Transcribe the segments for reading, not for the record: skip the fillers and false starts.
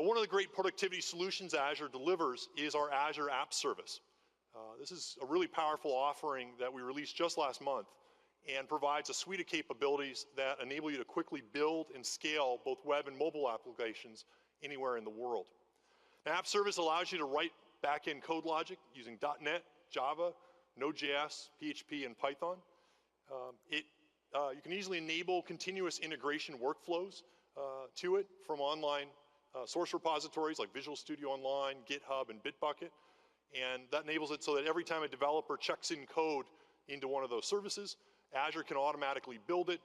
One of the great productivity solutions Azure delivers is our Azure App Service. This is a really powerful offering that we released just last month and provides a suite of capabilities that enable you to quickly build and scale both web and mobile applications anywhere in the world. Now, App Service allows you to write back-end code logic using .NET, Java, Node.js, PHP, and Python. You can easily enable continuous integration workflows to it from online source repositories like Visual Studio Online, GitHub, and Bitbucket. And that enables it so that every time a developer checks in code into one of those services, Azure can automatically build it,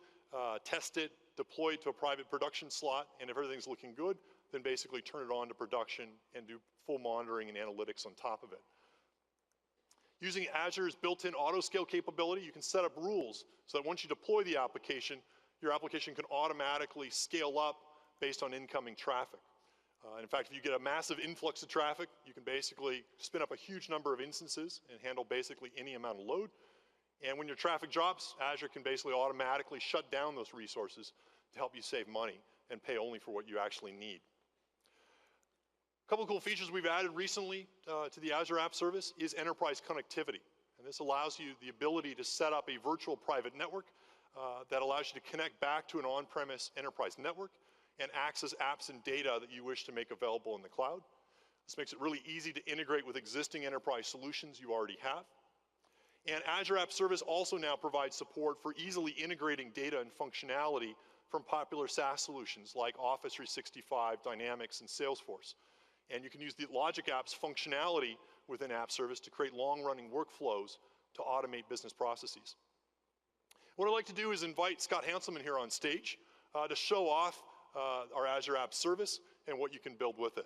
test it, deploy it to a private production slot, and if everything's looking good, then basically turn it on to production and do full monitoring and analytics on top of it. Using Azure's built-in AutoScale capability, you can set up rules so that once you deploy the application, your application can automatically scale up based on incoming traffic. In fact, if you get a massive influx of traffic, you can basically spin up a huge number of instances and handle basically any amount of load. And when your traffic drops, Azure can basically automatically shut down those resources to help you save money and pay only for what you actually need. A couple of cool features we've added recently to the Azure App Service is enterprise connectivity. And this allows you the ability to set up a virtual private network that allows you to connect back to an on-premise enterprise network and access apps and data that you wish to make available in the cloud. This makes it really easy to integrate with existing enterprise solutions you already have. And Azure App Service also now provides support for easily integrating data and functionality from popular SaaS solutions like Office 365, Dynamics, and Salesforce. And you can use the Logic Apps functionality within App Service to create long-running workflows to automate business processes. What I'd like to do is invite Scott Hanselman here on stage to show off our Azure App Service and what you can build with it.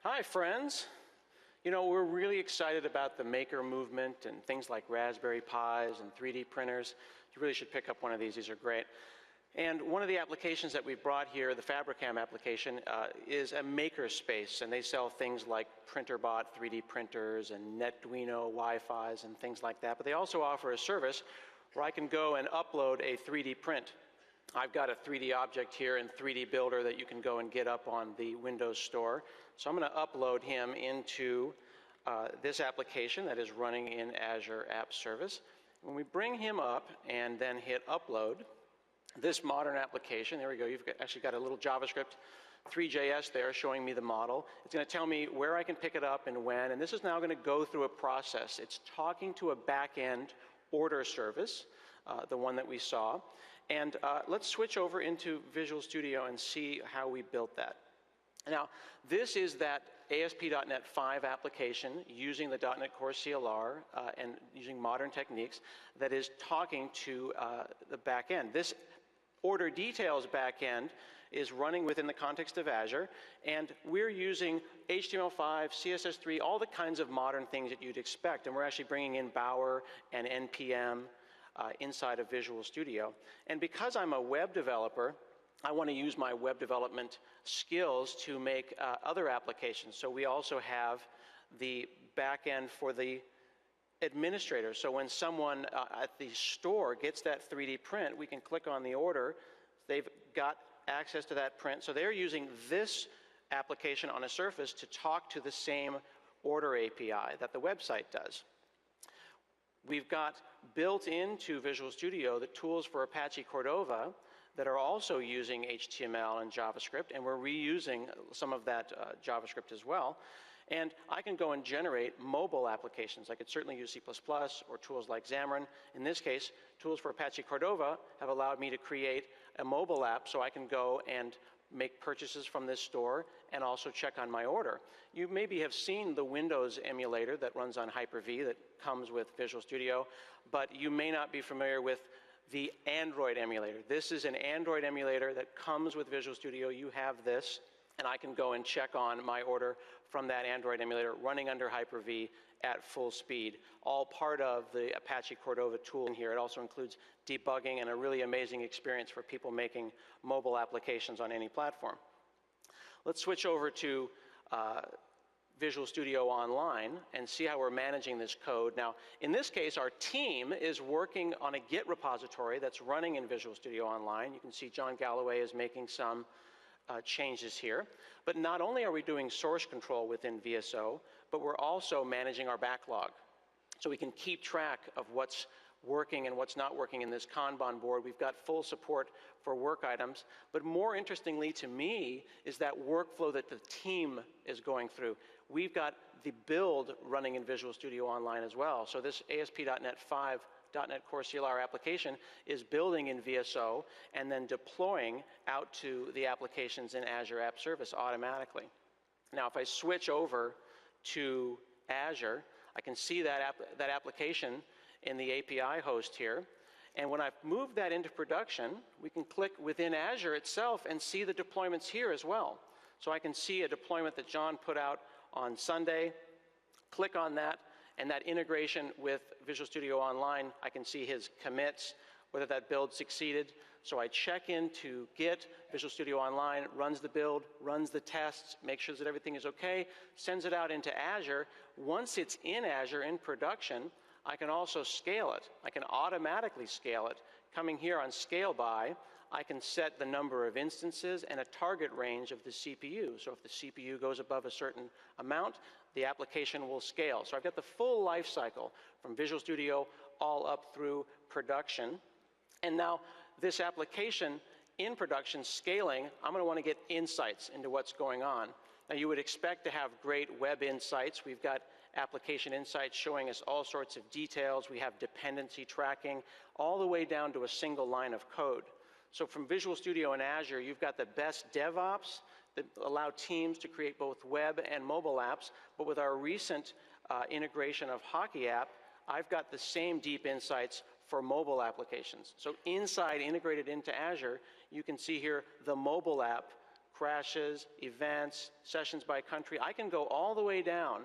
Hi, friends. You know, we're really excited about the maker movement and things like Raspberry Pis and 3D printers. You really should pick up one of these. These are great. And one of the applications that we brought here, the Fabricam application, is a maker space, and they sell things like PrinterBot 3D printers and Netduino Wi-Fis and things like that. But they also offer a service where I can go and upload a 3D print. I've got a 3D object here in 3D Builder that you can go and get up on the Windows Store. So I'm going to upload him into this application that is running in Azure App Service. When we bring him up and then hit upload, this modern application, there we go, you've actually got a little JavaScript 3JS there showing me the model. It's going to tell me where I can pick it up and when, and this is now going to go through a process. It's talking to a back-end order service, the one that we saw. And let's switch over into Visual Studio and see how we built that. Now, this is that ASP.NET 5 application using the .NET Core CLR and using modern techniques that is talking to the back end. This order details back end is running within the context of Azure, and we're using HTML5, CSS3, all the kinds of modern things that you'd expect, and we're actually bringing in Bower and NPM inside of Visual Studio. And because I'm a web developer, I want to use my web development skills to make other applications. So we also have the back end for the administrator. So when someone at the store gets that 3D print, we can click on the order. They've got access to that print. So they're using this application on a surface to talk to the same order API that the website does. We've got built into Visual Studio the tools for Apache Cordova that are also using HTML and JavaScript, and we're reusing some of that JavaScript as well. And I can go and generate mobile applications. I could certainly use C++ or tools like Xamarin. In this case, tools for Apache Cordova have allowed me to create a mobile app so I can go and make purchases from this store and also check on my order. You maybe have seen the Windows emulator that runs on Hyper-V that comes with Visual Studio, but you may not be familiar with the Android emulator. This is an Android emulator that comes with Visual Studio. You have this, and I can go and check on my order from that Android emulator running under Hyper-V at full speed, all part of the Apache Cordova tool in here. It also includes debugging and a really amazing experience for people making mobile applications on any platform. Let's switch over to Visual Studio Online and see how we're managing this code. Now, in this case, our team is working on a Git repository that's running in Visual Studio Online. You can see John Galloway is making some changes here. But not only are we doing source control within VSO, but we're also managing our backlog. So we can keep track of what's working and what's not working in this Kanban board. We've got full support for work items. But more interestingly to me is that workflow that the team is going through. We've got the build running in Visual Studio Online as well. So this ASP.NET 5 .NET Core CLR application is building in VSO and then deploying out to the applications in Azure App Service automatically. Now, if I switch over to Azure, I can see that application in the API host here. And when I've moved that into production, we can click within Azure itself and see the deployments here as well. So I can see a deployment that John put out on Sunday, click on that, and that integration with Visual Studio Online, I can see his commits, whether that build succeeded. So I check into Git, Visual Studio Online, runs the build, runs the tests, makes sure that everything is okay, sends it out into Azure. Once it's in Azure in production, I can also scale it. I can automatically scale it. Coming here on Scale By, I can set the number of instances and a target range of the CPU. So if the CPU goes above a certain amount, the application will scale. So I've got the full life cycle from Visual Studio all up through production. And now this application in production scaling, I'm going to want to get insights into what's going on. Now you would expect to have great web insights. We've got application insights showing us all sorts of details. We have dependency tracking all the way down to a single line of code. So from Visual Studio and Azure, you've got the best DevOps that allow teams to create both web and mobile apps. But with our recent integration of Hockey App, I've got the same deep insights for mobile applications. So inside, integrated into Azure, you can see here the mobile app, crashes, events, sessions by country. I can go all the way down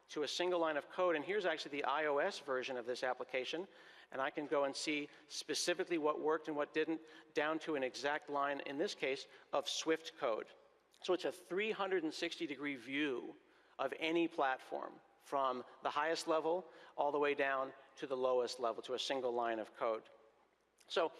to a single line of code. And here's actually the iOS version of this application. And I can go and see specifically what worked and what didn't, down to an exact line, in this case, of Swift code. So it's a 360-degree view of any platform, from the highest level all the way down to the lowest level, to a single line of code. So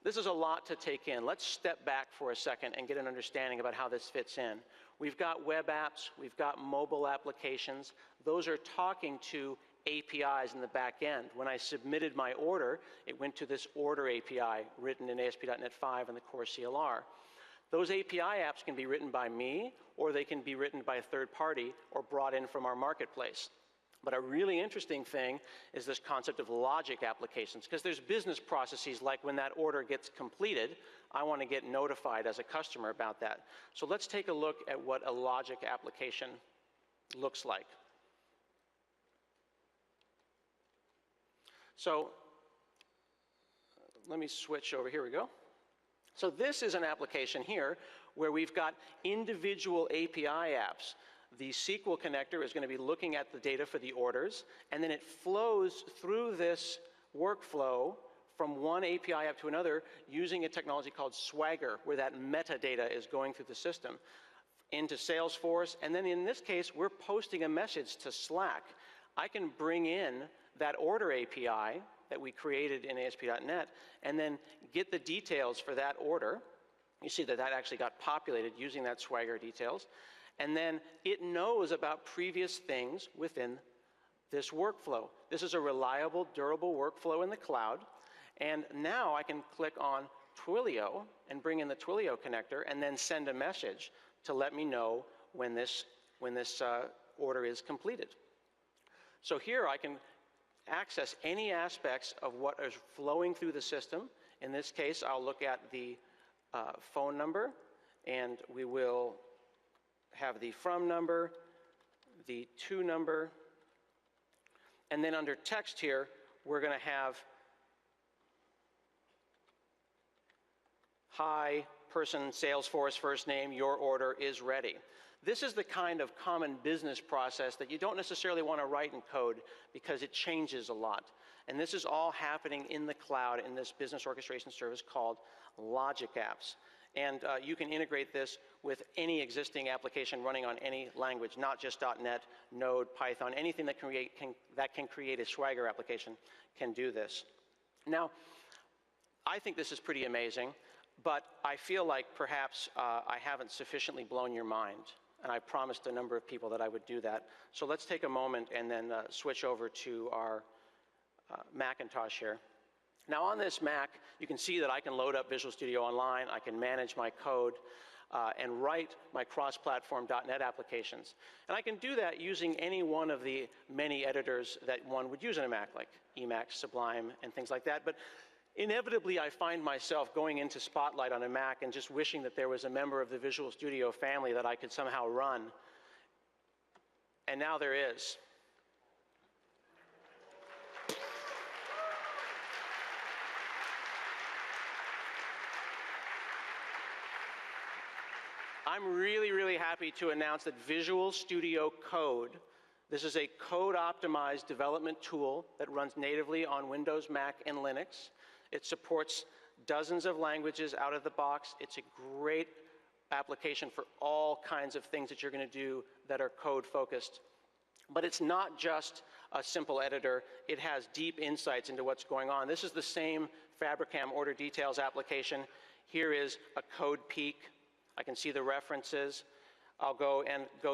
this is a lot to take in. Let's step back for a second and get an understanding about how this fits in. We've got web apps, we've got mobile applications. Those are talking to APIs in the back end. When I submitted my order, it went to this order API written in ASP.NET 5 and the Core CLR. Those API apps can be written by me, or they can be written by a third party or brought in from our marketplace. But a really interesting thing is this concept of logic applications, because there's business processes like when that order gets completed, I want to get notified as a customer about that. So let's take a look at what a logic application looks like. So let me switch over. Here we go. So this is an application here where we've got individual API apps. The SQL connector is going to be looking at the data for the orders, and then it flows through this workflow from one API app to another using a technology called Swagger, where that metadata is going through the system into Salesforce. And then in this case, we're posting a message to Slack. I can bring in that order API that we created in ASP.NET and then get the details for that order. You see that that actually got populated using that Swagger details. And then it knows about previous things within this workflow. This is a reliable, durable workflow in the cloud. And now I can click on Twilio and bring in the Twilio connector and then send a message to let me know when this order is completed. So here I can access any aspects of what is flowing through the system. In this case, I'll look at the phone number, and we will have the from number, the to number, and then under text here, we're going to have hi, person, Salesforce, first name, your order is ready. This is the kind of common business process that you don't necessarily want to write in code because it changes a lot. And this is all happening in the cloud in this business orchestration service called Logic Apps. And you can integrate this with any existing application running on any language, not just .NET, Node, Python, anything that can create a Swagger application can do this. Now, I think this is pretty amazing, but I feel like perhaps I haven't sufficiently blown your mind, and I promised a number of people that I would do that. So let's take a moment and then switch over to our Macintosh here. Now on this Mac, you can see that I can load up Visual Studio Online, I can manage my code, and write my cross-platform .NET applications. And I can do that using any one of the many editors that one would use in a Mac, like Emacs, Sublime, and things like that. But inevitably, I find myself going into Spotlight on a Mac and just wishing that there was a member of the Visual Studio family that I could somehow run. And now there is. I'm really, really happy to announce that Visual Studio Code, this is a code-optimized development tool that runs natively on Windows, Mac, and Linux. It supports dozens of languages out of the box. It's a great application for all kinds of things that you're going to do that are code-focused. But it's not just a simple editor. It has deep insights into what's going on. This is the same Fabricam order details application. Here is a code peek. I can see the references. I'll go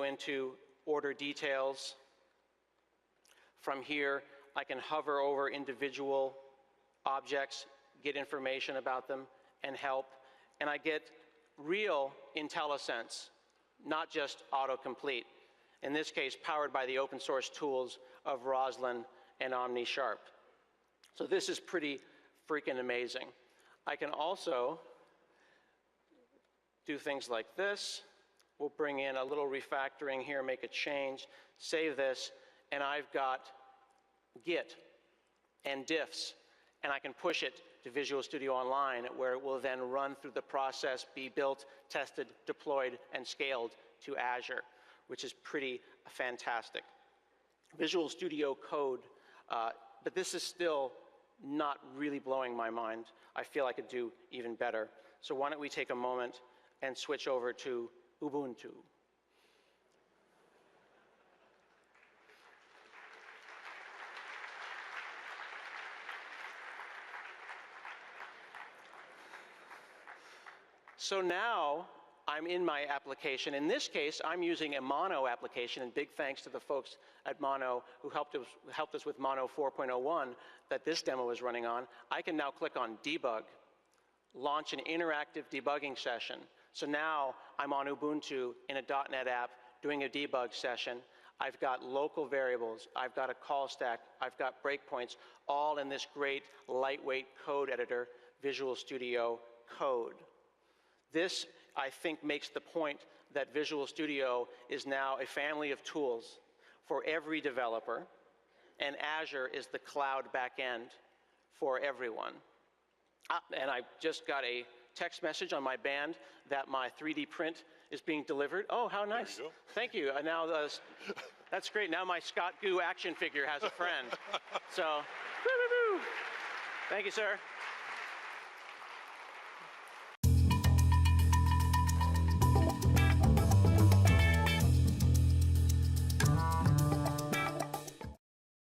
into order details. From here, I can hover over individual objects, get information about them, and help. And I get real IntelliSense, not just autocomplete. In this case, powered by the open source tools of Roslyn and OmniSharp. So this is pretty freaking amazing. I can also do things like this. We'll bring in a little refactoring here, make a change, save this, and I've got Git and diffs, and I can push it to Visual Studio Online, where it will then run through the process, be built, tested, deployed, and scaled to Azure, which is pretty fantastic. Visual Studio Code, but this is still not really blowing my mind. I feel I could do even better. So why don't we take a moment and switch over to Ubuntu. So now I'm in my application. In this case, I'm using a Mono application, and big thanks to the folks at Mono who helped us with Mono 4.01 that this demo is running on. I can now click on Debug, launch an interactive debugging session. So now I'm on Ubuntu in a .NET app doing a debug session. I've got local variables, I've got a call stack, I've got breakpoints, all in this great lightweight code editor, Visual Studio Code. This, I think, makes the point that Visual Studio is now a family of tools for every developer, and Azure is the cloud backend for everyone. And I just got a text message on my band that my 3D print is being delivered. Oh, how nice. There you go. Thank you. Now that's great. Now my Scott Goo action figure has a friend. So, woo-hoo-hoo. Thank you, sir.